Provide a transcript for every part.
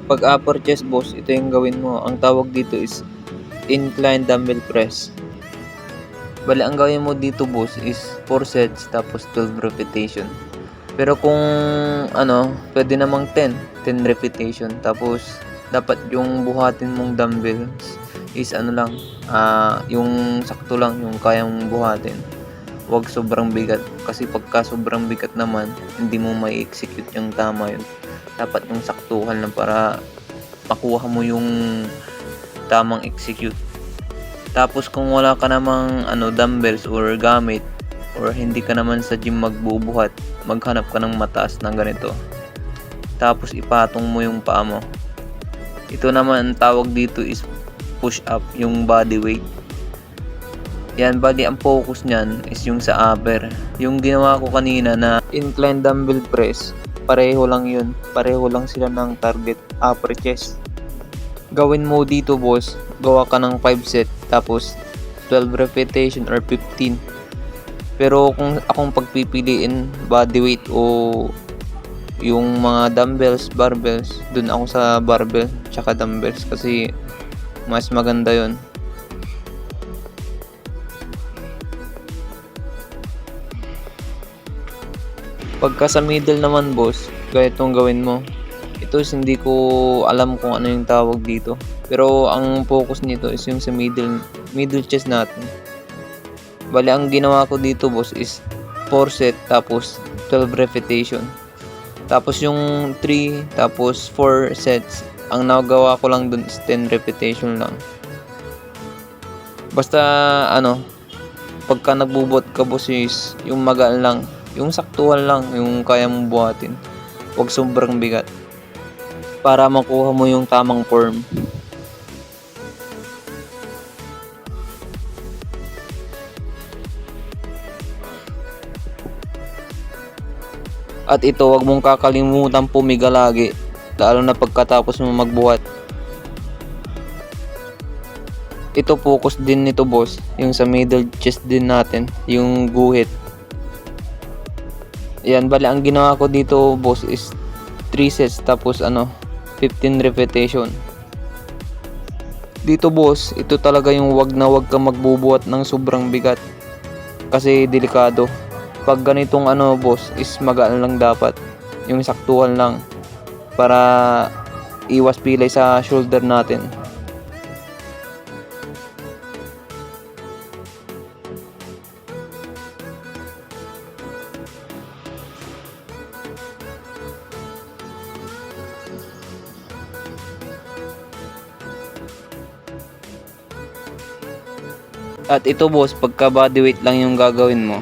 Pag upper chest boss, ito yung gawin mo. Ang tawag dito is incline dumbbell press. Bali, ang gawin mo dito boss is 4 sets tapos 12 repetition. Pero kung pwede namang 10 repetition. Tapos dapat yung buhatin mong dumbbells is yung sakto lang, yung kayang buhatin. Huwag sobrang bigat kasi pagka sobrang bigat naman, hindi mo mai-execute yung tama yun. Dapat yung saktuhan lang para makuha mo yung tamang execute. Tapos kung wala ka namang dumbbells or gamit or hindi ka naman sa gym magbubuhat, maghanap ka ng mataas na ganito. Tapos ipatong mo yung paa mo. Ito naman ang tawag dito is push up, yung body weight. Yan, bali ang focus niyan is yung sa upper. Yung ginawa ko kanina na incline dumbbell press, pareho lang yun. Pareho lang sila ng target upper chest. Gawin mo dito boss, gawa ka ng 5 set tapos 12 repetition or 15. Pero kung akong pagpipiliin body weight o yung mga dumbbells, barbells, dun ako sa barbell tsaka dumbbells kasi mas maganda yon. Pagka sa middle naman boss, ganitong gawin mo. Ito hindi ko alam kung ano yung tawag dito. Pero ang focus nito is yung sa middle chest natin. Bali ang ginawa ko dito boss is 4 set tapos 12 repetition. Tapos yung 3 tapos 4 sets, ang nagawa ko lang dun is 10 repetition lang. Basta pagka nagbubot ka boss is yung magaan lang, yung saktuhan lang, yung kaya mong buhatin. Huwag sobrang bigat para makuha mo yung tamang form. At ito, huwag mong kakalimutan pumiga lagi, lalo na pagkatapos mo magbuhat. Ito focus din nito boss, yung sa middle chest din natin, yung guhit. Yan, bali ang ginawa ko dito boss is 3 sets tapos 15 repetition. Dito boss, ito talaga yung wag ka magbubuhat ng sobrang bigat kasi delikado. Pag ganitong boss is magaan lang dapat, yung saktuhan lang para iwas pilay sa shoulder natin. At ito boss, pagka body weight lang yung gagawin mo,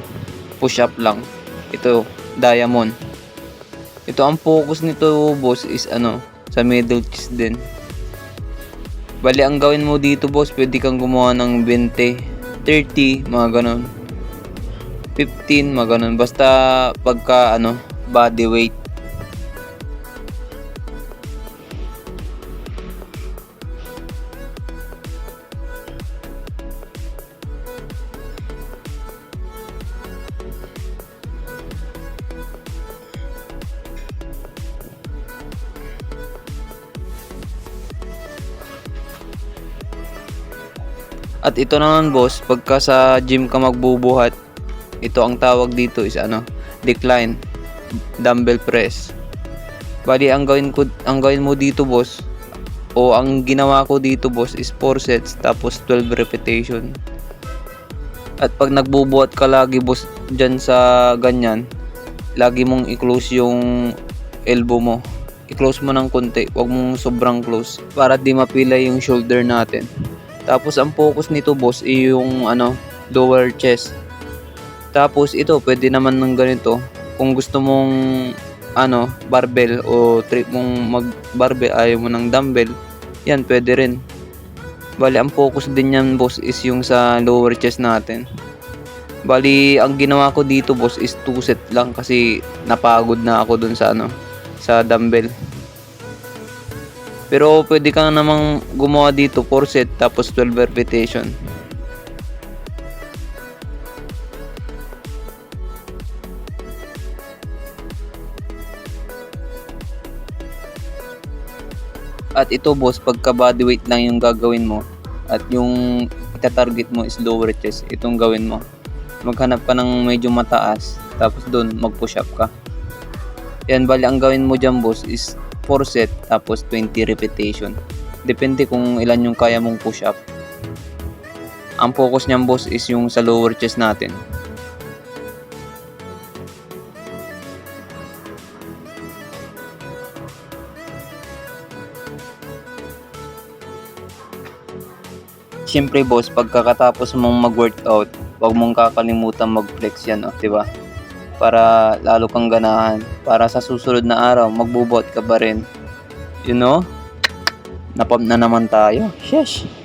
push up lang. Ito, diamond. Ito ang focus nito boss is sa middle chest din. Bali ang gawin mo dito boss, pwede kang gumawa ng 20, 30, mga ganon. 15, mga ganon. Basta pagka body weight. At ito naman boss, pagka sa gym ka magbubuhat, ito ang tawag dito is decline dumbbell press. Bali ang gawin mo dito boss, o ang ginawa ko dito boss is 4 sets tapos 12 repetition. At pag nagbubuhat ka lagi boss dyan sa ganyan, lagi mong i-close yung elbow mo. I-close mo ng konti, huwag mong sobrang close para di mapilay yung shoulder natin. Tapos ang focus nito boss ay yung lower chest. Tapos ito pwede naman ng ganito. Kung gusto mong barbell o trip mong mag barbell, ayaw mo ng dumbbell, yan pwede rin. Bali ang focus din yan boss is yung sa lower chest natin. Bali ang ginawa ko dito boss is 2 set lang kasi napagod na ako dun sa sa dumbbell. Pero pwede kang namang gumawa dito 4 set tapos 12 repetition. At ito boss, pagka bodyweight lang yung gagawin mo at yung ita-target mo is lower chest, itong gawin mo. Maghanap ka ng medyo mataas, tapos doon mag-push up ka. Yan, bali ang gawin mo dyan boss is 4 set tapos 20 repetition. Depende kung ilan yung kaya mong push up. Ang focus niyan boss is yung sa lower chest natin. Siyempre boss, pagkatapos mong mag-workout, huwag mong kakalimutan mag-flex yan, oh, 'di ba? Para lalo kang ganahan. Para sa susunod na araw, magbubot ka pa rin. You know? Napam na naman tayo. Sheesh.